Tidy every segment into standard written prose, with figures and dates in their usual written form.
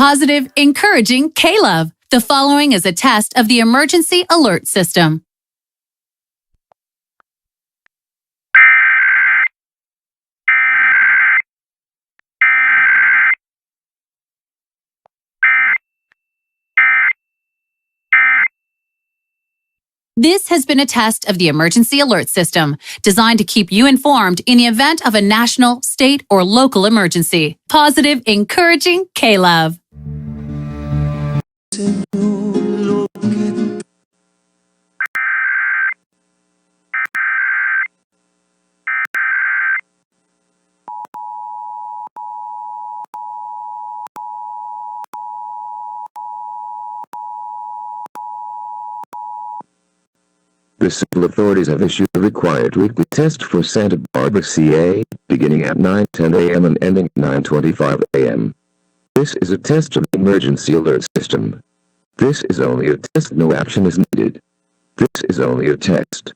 Positive, encouraging K-Love. The following is a test of the emergency alert system. This has been a test of the emergency alert system, designed to keep you informed in the event of a national, state, or local emergency. Positive, encouraging K-Love. The civil authorities have issued a required weekly test for Santa Barbara, CA, beginning at 9:10 a.m. and ending at 9:25 a.m. This is a test of the emergency alert system. This is only a test, no action is needed. This is only a test.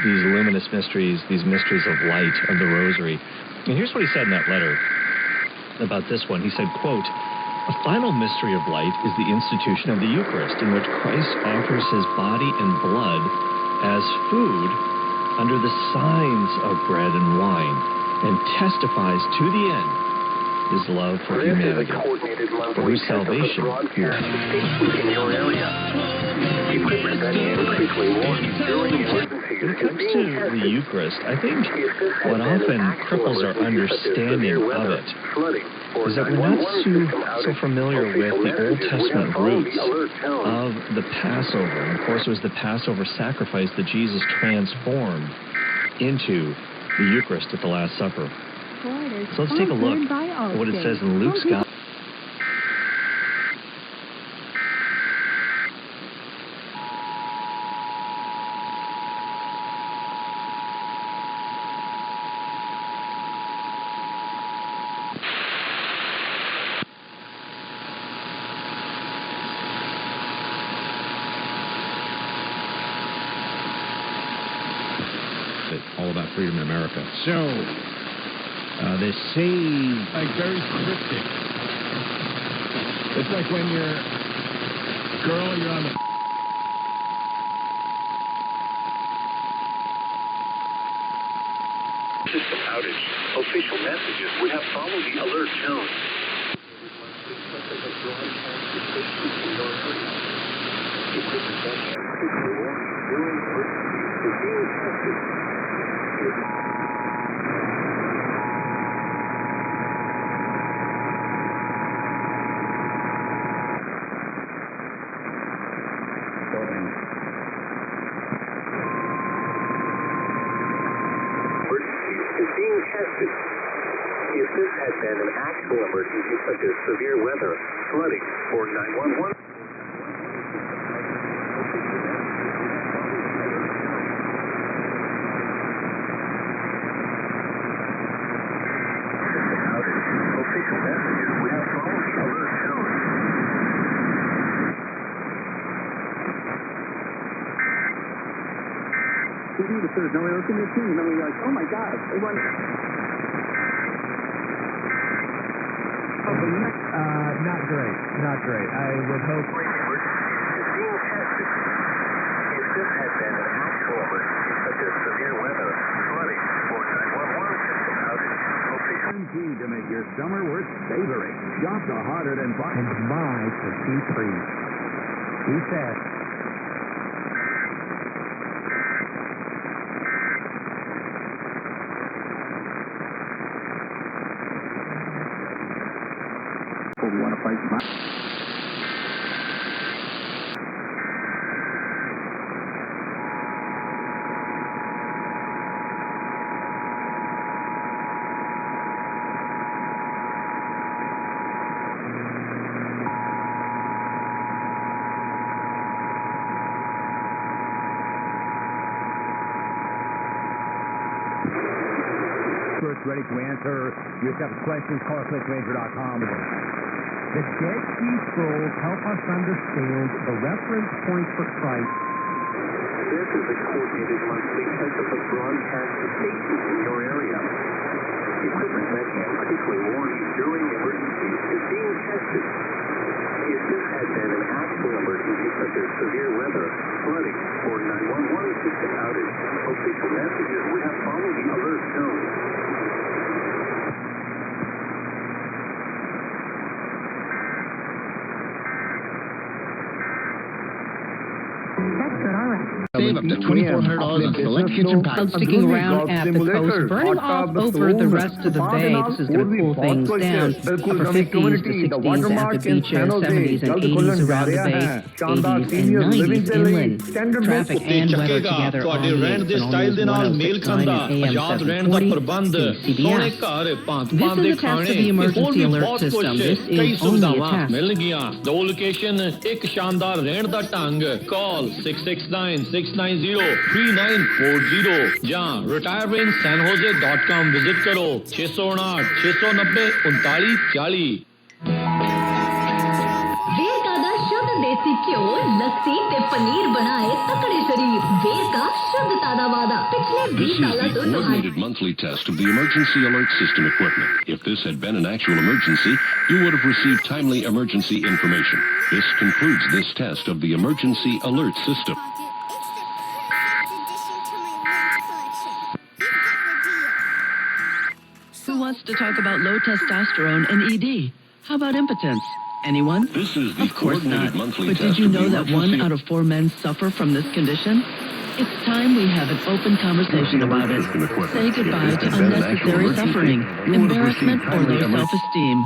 These luminous mysteries, these mysteries of light, of the rosary. And here's what he said in that letter about this one. He said, quote, "A final mystery of light is the institution of the Eucharist, in which Christ offers his body and blood as food under the signs of bread and wine, and testifies to the end his love for humanity, for whose salvation he is." When it comes to the Eucharist, I think what often cripples our understanding of it is that we're not so familiar with the Old Testament roots of the Passover. And of course, it was the Passover sacrifice that Jesus transformed into the Eucharist at the Last Supper. So let's take a look at what it says in Luke's Gospel. All about freedom in America. So, they say, like, very cryptic. It's like when you're on the... System outage. Official messages. We have followed the alert tone. Being tested. If this had been an actual emergency, such as severe weather, flooding, or 911. Official messages. We have followed the alert tone. If there's no air conditioning, then we're like, oh my God, they run. Not great. Not great. I would hope... Is being tested. If this had been an actual emergency, such as severe weather, flooding, or 911 system outage, Guaranteed to make your summer worth savoring. Shop the harder than fun. And my for C3. He said... You want to fight back? Ready to answer your toughest questions. Call us at Ranger.com. The Dead Sea Scrolls help us understand the reference point for Christ This is a coordinated monthly test of the broadcast stations in your area. Equipment that can quickly warn you during emergencies is being tested. If this had been an actual emergency such as severe weather, flooding, or 911 system outage, official messages would have followed the alert tone. That's good, all right. Save up to $2,400 on select kitchen packs. Sticking around at the coast, burning off over the rest of the bay. This is going to cool things down. Upper 50s to 60s at the beaches, 70s and 80s around the bay, 80s and 90s inland. Traffic and weather together on the 8s and on the 106.9 AM 740 CBS. This is a test of the emergency alert system. This is only a test. The location, एक शानदार रहने का ढंग. Call 669-690-3940. जहाँ retirementsanjose.com visit करो. 659-690-3940. ਵੇਰਕਾ ਦਾ ਸ਼ੁੱਧ ਦੇਸੀ ਘਿਓ ਲੱਸੀ ਤੇ ਪਨੀਰ ਬਣਾਏ ਤਕੜੇ ਸ਼ਰੀਰ ਵੇਰਕਾ ਸ਼ੁੱਧ ਤਾਜ਼ਾ ਵਾਦਾ ਪਿਛਲੇ 20 This is ਸਾਲਾਂ the ਤੋਂ coordinated monthly test of the emergency alert system equipment. If this had been an actual emergency, you would have received timely emergency information. This concludes this test of the emergency alert system. Who wants to talk about low testosterone and ED? How about impotence? Anyone? This is the Of course coordinated not. monthly But test did you of the know that 1 emergency- out of 4 men suffer from this condition? It's time we have an open conversation about it. Say goodbye to unnecessary suffering, embarrassment, or low self-esteem.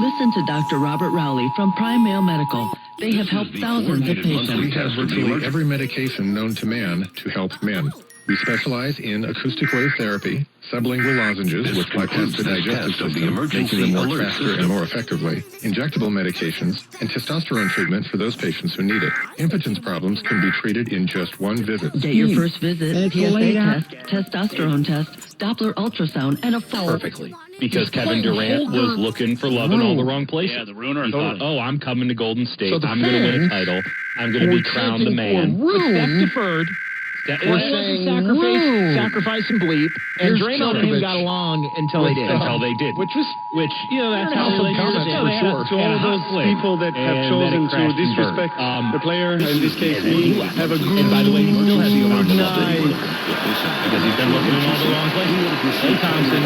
Listen to Dr. Robert Rowley from Prime Male Medical. They have helped thousands of patients. We have virtually every medication known to man to help men. We specialize in acoustic wave therapy, sublingual lozenges with bypass the digestive system, making them work faster and more effectively, injectable medications, and testosterone treatment for those patients who need it. Impotence problems can be treated in just one visit. Get your first visit, PSA test, testosterone test, Doppler ultrasound, and a full... Perfectly. Because Kevin Durant was looking for love in all the wrong places. Yeah, the ruiner. He thought, oh, I'm coming to Golden State. So I'm going to win a title. I'm going to be crowned the man. Steph deferred. We're saying sacrifice and bleep. And Draymond and him got along until they did. Until they did. Which, that's how relationships they for sure. To all those people that have chosen to disrespect the player, in this case, we have a good. And by the way, he still has the night. Because he's been looking in all the wrong places. Clay Thompson.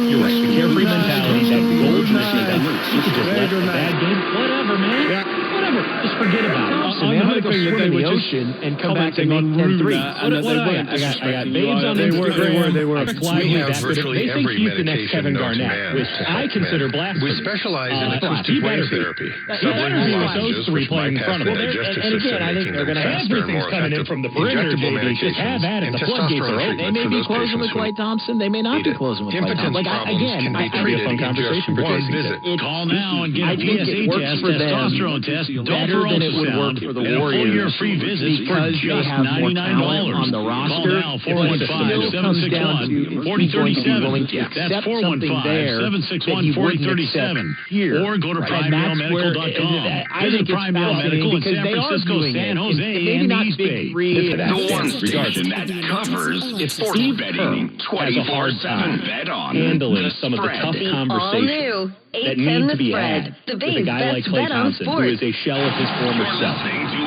You're right. The carefree mentality, that gold machine. You could just let a bad game. Whatever, man. Yeah. Whatever. Just forget about it. They had to go swim in the ocean and come back and make 10 threes. I got babes on Instagram. They were. We have virtually every medication known to man, which I consider blasphemy. We specialize in acoustic wave therapy, sublingual lozenges which bypass the digestive system, making them faster and more effective, injectable medications, and testosterone treatment for those patients who Clay Thompson. They may not be closing with Clay Thompson. impotence problems can be treated in just one visit. Call now and get I a think PSA it works test, for them testosterone test, better than it would work for the Warriors. And a full-year free visit for because they just have more talent $99 on the roster. Call now, 415-761-4037. That's 415-761-4037. Or go to PrimeMaleMedical.com. I think it's Prime Male Medical in San Francisco, San Jose, and East Bay. The one station that covers sports betting 24/7. Bet on handling some of the tough conversations that need to be had with a guy like Klay Thompson, who is a shell of his former self.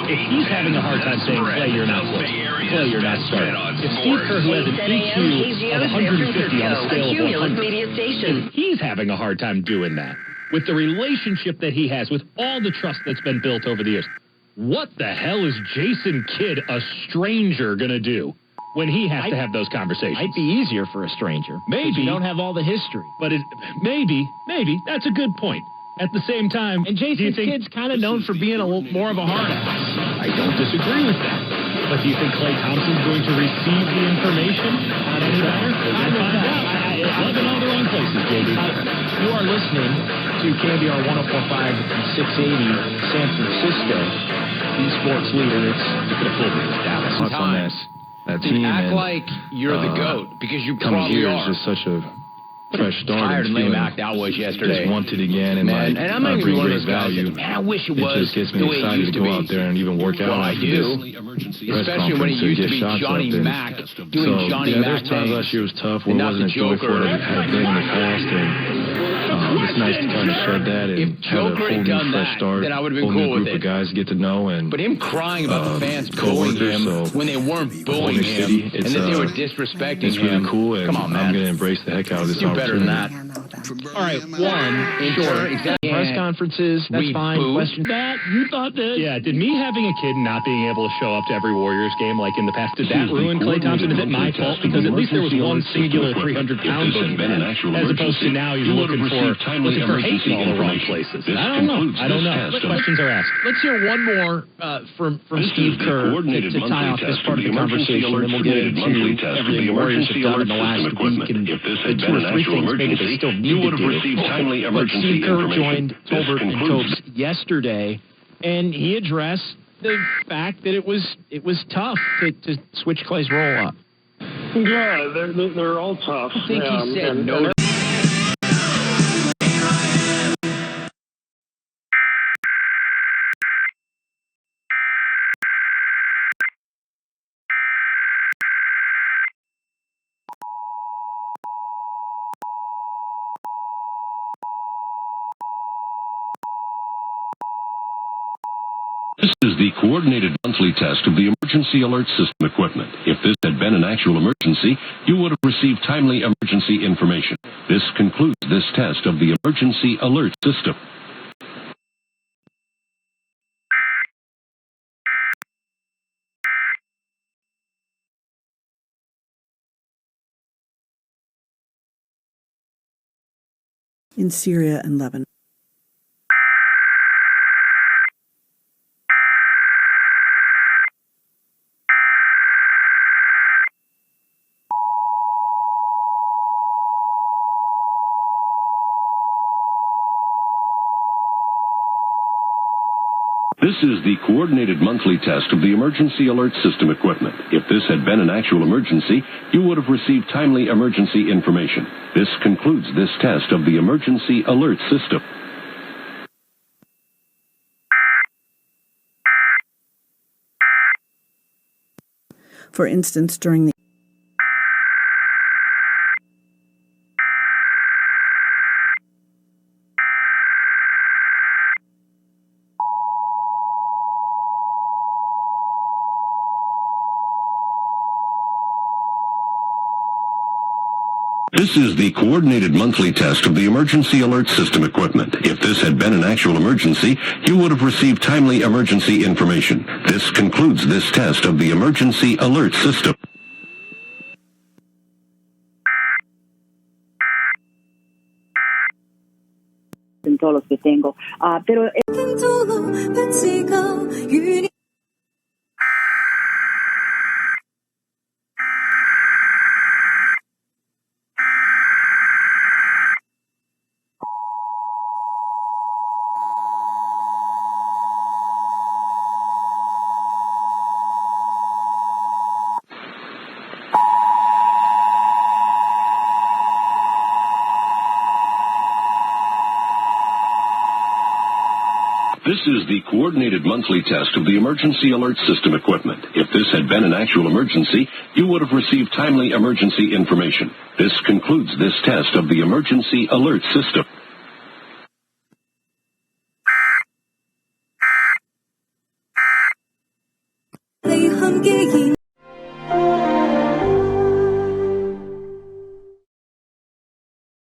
If he's having a hard time saying, Klay, you're not close. Klay, you're not starting. If Steve Kerr, who has an EQ of 150 on a scale of 100, if he's having a hard time doing that, with the relationship that he has, with all the trust that's been built over the years, what the hell is Jason Kidd, a stranger, going to do when he has to have those conversations? Might be easier for a stranger. Maybe. You don't have all the history. But maybe, that's a good point. At the same time, And Jason Kidd's kind of known for being a little more of a hard ass. I don't disagree with that. But do you think Klay Thompson's going to receive the information on any better? We're going to find out. Love in all the wrong places, JD. You are listening to KBR 104.5 and 680 San Francisco, the sports leader. You could have fooled me. It's Dallas. That team act like you're the GOAT, because you coming probably here are. is just such a fresh start. Tired and lame act that was yesterday. Just wanted again and man, and I'm not bring one of great those guys value. that, man, I wish it was just gets me the way it excited used to to go be. out there and even work out. Well, I do. Especially when it used to be Johnny Mac doing Johnny Mac there's times last year was tough where it wasn't as joyful as it had been in the past, and it's nice to kind of shed that and have a whole new fresh start, then I would have been whole cool new with group it. of guys get to know. And but him crying about the fans booing him when they weren't booing him, and that they were disrespecting it's really him. cool, and Come on, man. I'm going to embrace the heck out of this Do better than opportunity. that. All right, sure, exactly. Press conferences, that's fine. Question that, you thought this? Yeah, did me having a kid and not being able to show up to every Warriors game like in the past, did that ruin Klay Thompson? Is it my fault? Because at least there was one singular 300-pound boogeyman, as opposed to now he's looking for hate in all the wrong places. I don't know. What questions are asked? Let's hear one more from Steve Kerr to tie off this part of the conversation, and then we'll get into everything the Warriors have done in the last week and the 2 or 3 things maybe they still need to do. But Steve Kerr joined Tolbert and Copes yesterday, and he addressed the fact that it was tough to switch Klay's role up. Yeah, they're all tough. I think he said no. This is the coordinated monthly test of the emergency alert system equipment. If this had been an actual emergency, you would have received timely emergency information. This concludes this test of the emergency alert system. In Syria and Lebanon. This is the coordinated monthly test of the emergency alert system equipment. If this had been an actual emergency, you would have received timely emergency information. This concludes this test of the emergency alert system. For instance, during the This is the coordinated monthly test of the emergency alert system equipment. If this had been an actual emergency, you would have received timely emergency information. This concludes this test of the emergency alert system. En todos los que tengo, pero This is the coordinated monthly test of the emergency alert system equipment. If this had been an actual emergency, you would have received timely emergency information. This concludes this test of the emergency alert system. 함께